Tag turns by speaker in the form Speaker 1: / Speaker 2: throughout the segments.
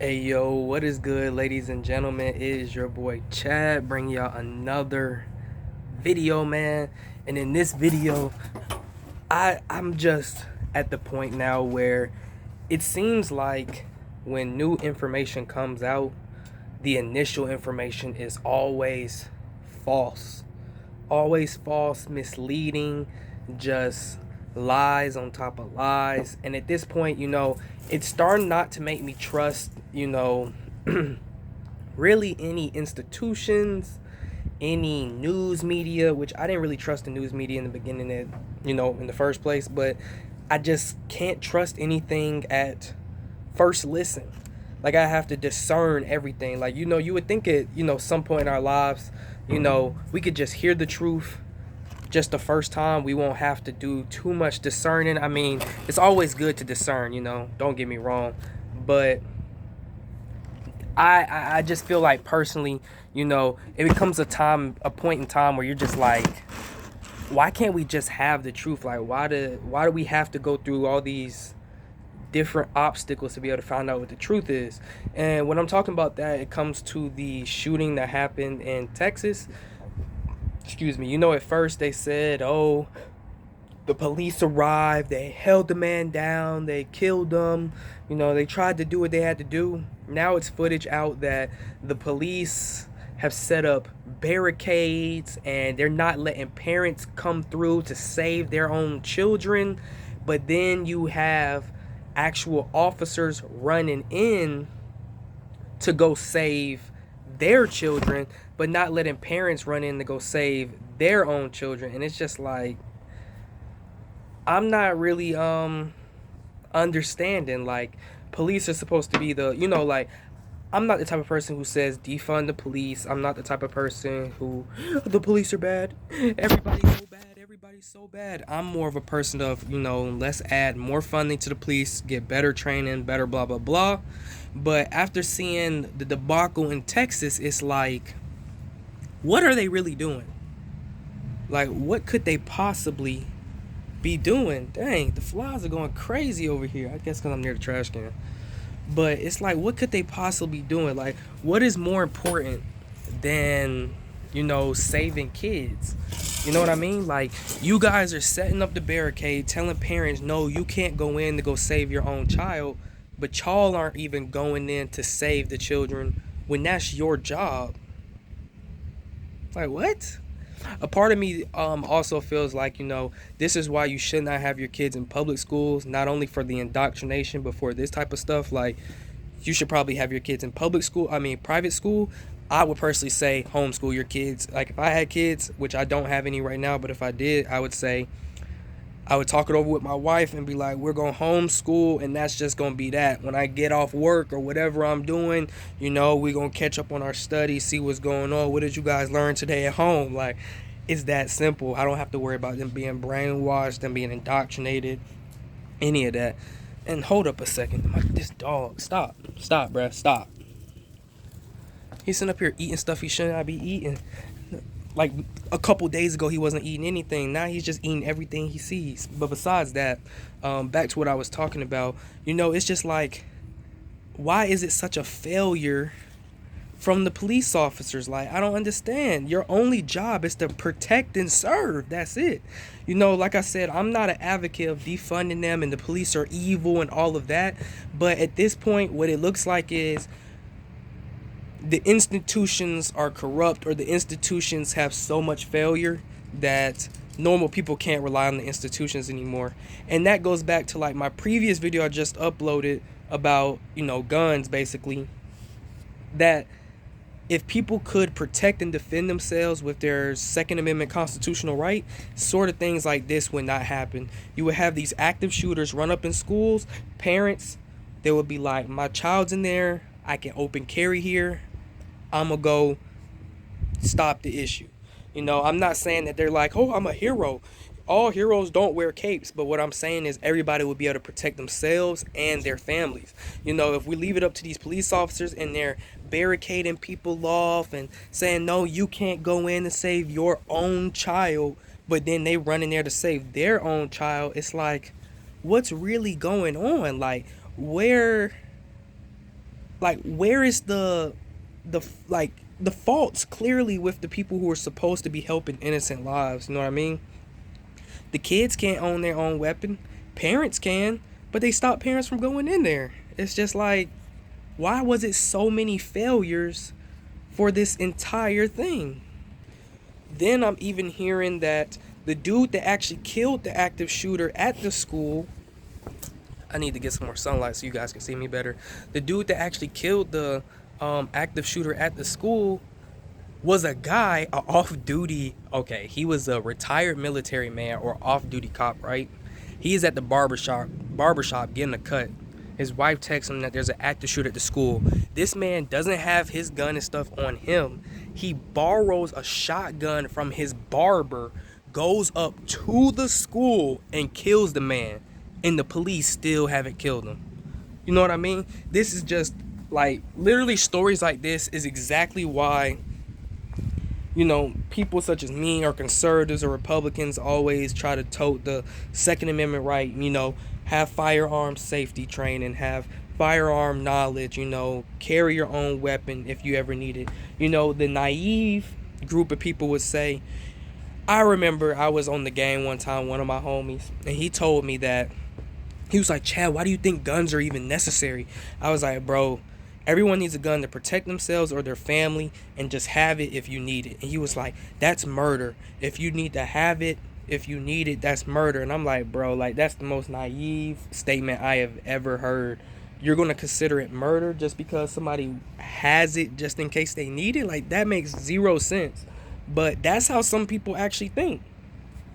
Speaker 1: Hey yo, what is good, ladies and gentlemen? It is your boy Chad bringing y'all another video, man. And in this video, I'm just at the point now where it seems like when new information comes out, the initial information is false. Always false, misleading, just lies on top of lies. And at this point, it's starting not to make me trust, really any institutions, any news media, which I didn't really trust the news media in the beginning, in the first place, but I just can't trust anything at first listen. Like, I have to discern everything. Like, you would think at, some point in our lives, we could just hear the truth just the first time. We won't have to do too much discerning. I mean, it's always good to discern, don't get me wrong. But I just feel like personally, it becomes a point in time where you're just like, why can't we just have the truth? Like, why do we have to go through all these different obstacles to be able to find out what the truth is? And when I'm talking about that, it comes to the shooting that happened in Texas. Excuse me. At first they said, oh, the police arrived, they held the man down, they killed him, they tried to do what they had to do. Now it's footage out that the police have set up barricades and they're not letting parents come through to save their own children. But then you have actual officers running in to go save their children, but not letting parents run in to go save their own children. And it's just like, I'm not really understanding. Like, police are supposed to be like, I'm not the type of person who says defund the police. I'm not the type of person who, the police are bad, everybody's so bad. I'm more of a person of, let's add more funding to the police, get better training, better blah blah blah. But after seeing the debacle in Texas, it's like, what are they really doing? Like, what could they possibly be doing? Dang, the flies are going crazy over here. I guess because I'm near the trash can. But it's like, what could they possibly be doing? Like, what is more important than, saving kids? You know what I mean? Like, you guys are setting up the barricade, telling parents, no, you can't go in to go save your own child. But y'all aren't even going in to save the children when that's your job. Like, what? A part of me also feels like, this is why you should not have your kids in public schools, not only for the indoctrination, but for this type of stuff. Like, you should probably have your kids in private school. I would personally say homeschool your kids. Like, if I had kids, which I don't have any right now, but if I did, I would say, I would talk it over with my wife and be like, we're going to homeschool, and that's just going to be that. When I get off work or whatever I'm doing, we're going to catch up on our studies, see what's going on. What did you guys learn today at home? Like, it's that simple. I don't have to worry about them being brainwashed, them being indoctrinated, any of that. And hold up a second. This dog, stop, bruh, stop. He's sitting up here eating stuff he should not be eating. Like, a couple days ago, he wasn't eating anything. Now he's just eating everything he sees. But besides that, back to what I was talking about, it's just like, why is it such a failure from the police officers? Like, I don't understand. Your only job is to protect and serve. That's it. Like I said, I'm not an advocate of defunding them and the police are evil and all of that. But at this point, what it looks like is the institutions are corrupt, or the institutions have so much failure that normal people can't rely on the institutions anymore. And that goes back to, like, my previous video I just uploaded about, guns, basically. That if people could protect and defend themselves with their Second Amendment constitutional right, sort of things like this would not happen. You would have these active shooters run up in schools, parents, they would be like, my child's in there, I can open carry here, I'm going to go stop the issue. I'm not saying that they're like, oh, I'm a hero. All heroes don't wear capes. But what I'm saying is everybody would be able to protect themselves and their families. If we leave it up to these police officers and they're barricading people off and saying, no, you can't go in and save your own child, but then they run in there to save their own child, it's like, what's really going on? Like, where Like, where is the like the faults clearly with the people who are supposed to be helping innocent lives? You know what I mean? The kids can't own their own weapon. Parents can, but they stop parents from going in there. It's just like, why was it so many failures for this entire thing? Then I'm even hearing that the dude that actually killed the active shooter at the school, I need to get some more sunlight so you guys can see me better. The dude that actually killed the active shooter at the school was a guy, a off-duty, okay, he was a retired military man or off-duty cop, right? He is at the barbershop getting a cut. His wife texts him that there's an active shooter at the school. This man doesn't have his gun and stuff on him. He borrows a shotgun from his barber, goes up to the school and kills the man, and the police still haven't killed him. You know what I mean? This is just like, literally, stories like this is exactly why, you know, people such as me or conservatives or Republicans always try to tote the Second Amendment right, you know, have firearm safety training, have firearm knowledge, you know, carry your own weapon if you ever need it. You know, the naive group of people would say, I remember I was on the game one time, one of my homies, and he told me that, he was like, Chad, why do you think guns are even necessary? I was like, bro, everyone needs a gun to protect themselves or their family, and just have it if you need it. And he was like, that's murder. If you need to have it, if you need it, that's murder. And I'm like, bro, like, that's the most naive statement I have ever heard. You're going to consider it murder just because somebody has it just in case they need it? Like, that makes zero sense. But that's how some people actually think.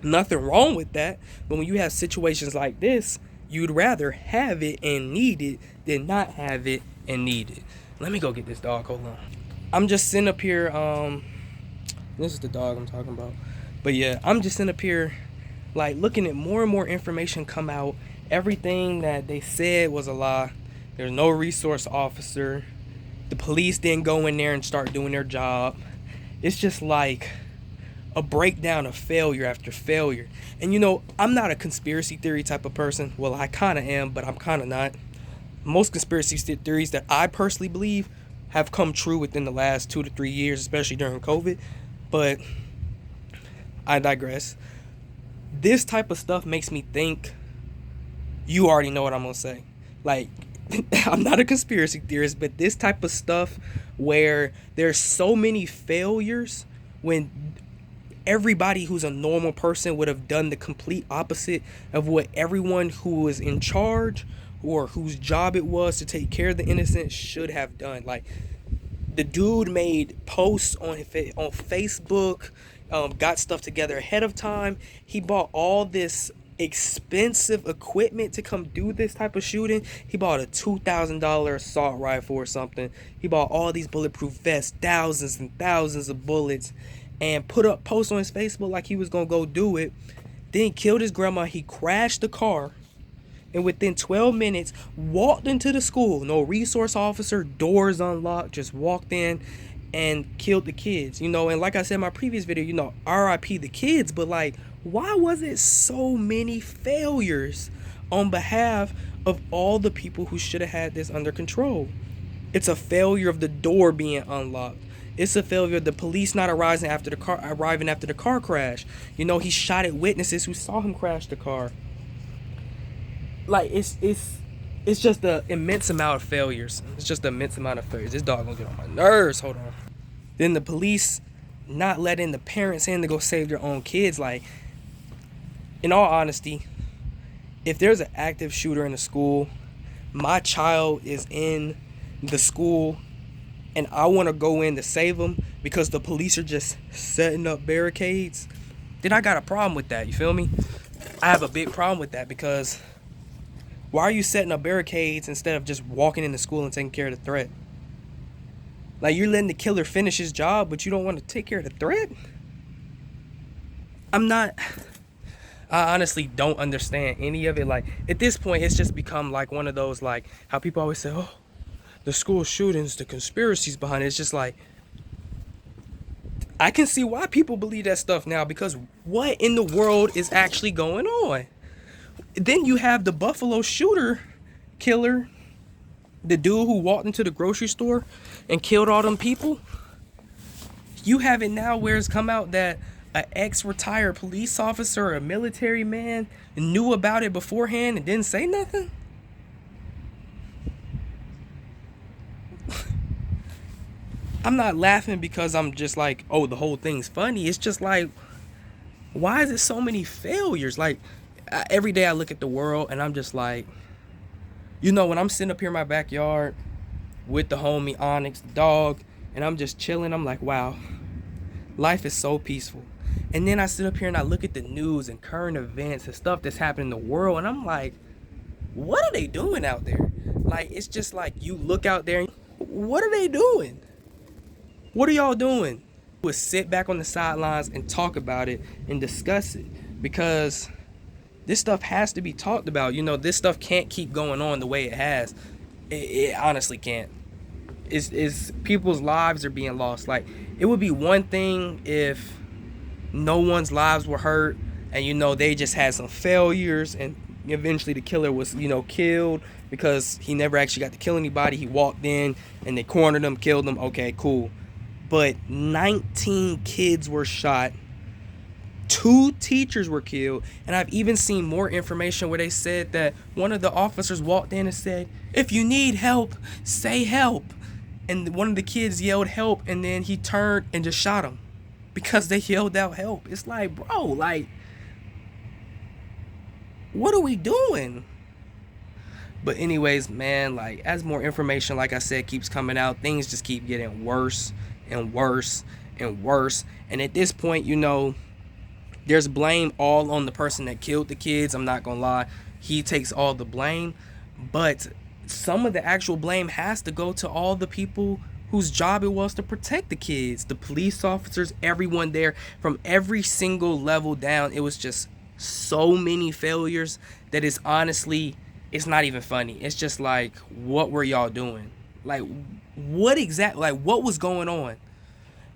Speaker 1: Nothing wrong with that. But when you have situations like this, you'd rather have it and need it than not have it and need it. Let me go get this dog. Hold on. I'm just sitting up here. This is the dog I'm talking about. But yeah, I'm just sitting up here, like, looking at more and more information come out. Everything that they said was a lie. There's no resource officer. The police didn't go in there and start doing their job. It's just like a breakdown of failure after failure. And you know, I'm not a conspiracy theory type of person. Well, I kind of am, but I'm kind of not. Most conspiracy theories that I personally believe have come true within the last 2 to 3 years, especially during COVID. But I digress. This type of stuff makes me think, you already know what I'm going to say. Like, I'm not a conspiracy theorist, but this type of stuff where there's so many failures when everybody who's a normal person would have done the complete opposite of what everyone who was in charge or whose job it was to take care of the innocent should have done. Like, the dude made posts on Facebook, got stuff together ahead of time. He bought all this expensive equipment to come do this type of shooting. He bought a $2,000 assault rifle or something. He bought all these bulletproof vests, thousands and thousands of bullets, and put up posts on his Facebook like he was gonna go do it. Then killed his grandma. He crashed the car, and within 12 minutes walked into the school. No resource officer, doors unlocked, just walked in and killed the kids. You know, and like I said in my previous video, you know, RIP the kids, but like, why was it so many failures on behalf of all the people who should have had this under control? It's a failure of the door being unlocked. It's a failure of the police not arriving after the car crash. You know, he shot at witnesses who saw him crash the car. Like, it's just an immense amount of failures. It's just an immense amount of failures. This dog gonna get on my nerves. Hold on. Then the police not letting the parents in to go save their own kids. Like, in all honesty, if there's an active shooter in the school, my child is in the school, and I want to go in to save them because the police are just setting up barricades, then I got a problem with that. You feel me? I have a big problem with that, because why are you setting up barricades instead of just walking into school and taking care of the threat? Like, you're letting the killer finish his job, but you don't want to take care of the threat? I honestly don't understand any of it. Like, at this point, it's just become like one of those, like, how people always say, oh, the school shootings, the conspiracies behind it. It's just like, I can see why people believe that stuff now, because what in the world is actually going on? Then you have the Buffalo shooter killer The dude who walked into the grocery store and killed all them people, you have it now where it's come out that an ex-retired police officer or a military man knew about it beforehand and didn't say nothing. I'm not laughing because I'm just like, oh, the whole thing's funny. It's just like, why is it so many failures? Like, every day I look at the world and I'm just like, you know, when I'm sitting up here in my backyard with the homie Onyx, the dog, and I'm just chilling, I'm like, wow, life is so peaceful. And then I sit up here and I look at the news and current events and stuff that's happening in the world, and I'm like, what are they doing out there? Like, it's just like, you look out there and what are they doing? What are y'all doing? We'll sit back on the sidelines and talk about it and discuss it, because this stuff has to be talked about. You know, this stuff can't keep going on the way it has. It honestly can't. It's people's lives are being lost. Like, it would be one thing if no one's lives were hurt and, you know, they just had some failures and eventually the killer was, you know, killed because he never actually got to kill anybody. He walked in and they cornered him, killed him. Okay, cool. But 19 kids were shot. 2 teachers were killed. And I've even seen more information where they said that one of the officers walked in and said, if you need help, say help. And one of the kids yelled help, and then he turned and just shot him because they yelled out help. It's like, bro, like, what are we doing? But anyways, man, like, as more information, like I said, keeps coming out, things just keep getting worse and worse and worse. And at this point, you know, there's blame all on the person that killed the kids. I'm not gonna lie, he takes all the blame, but some of the actual blame has to go to all the people whose job it was to protect the kids, the police officers, everyone there, from every single level down. It was just so many failures that it's honestly, it's not even funny. It's just like, what were y'all doing? Like, what exactly, like, what was going on?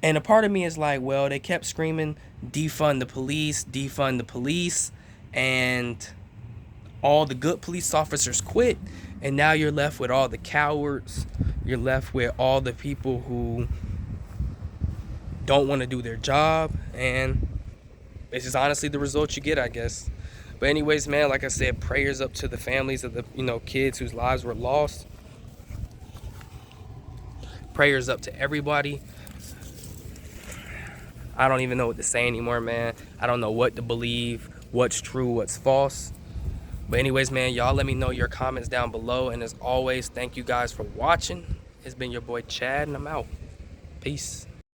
Speaker 1: And a part of me is like, well, they kept screaming, defund the police, and all the good police officers quit, and now you're left with all the cowards. You're left with all the people who don't want to do their job, and this is honestly the result you get, I guess. But anyways, man, like I said, prayers up to the families of the, you know, kids whose lives were lost. Prayers up to everybody. I don't even know what to say anymore, man. I don't know what to believe, what's true, what's false. But anyways, man, y'all let me know your comments down below. And as always, thank you guys for watching. It's been your boy Chad, and I'm out. Peace.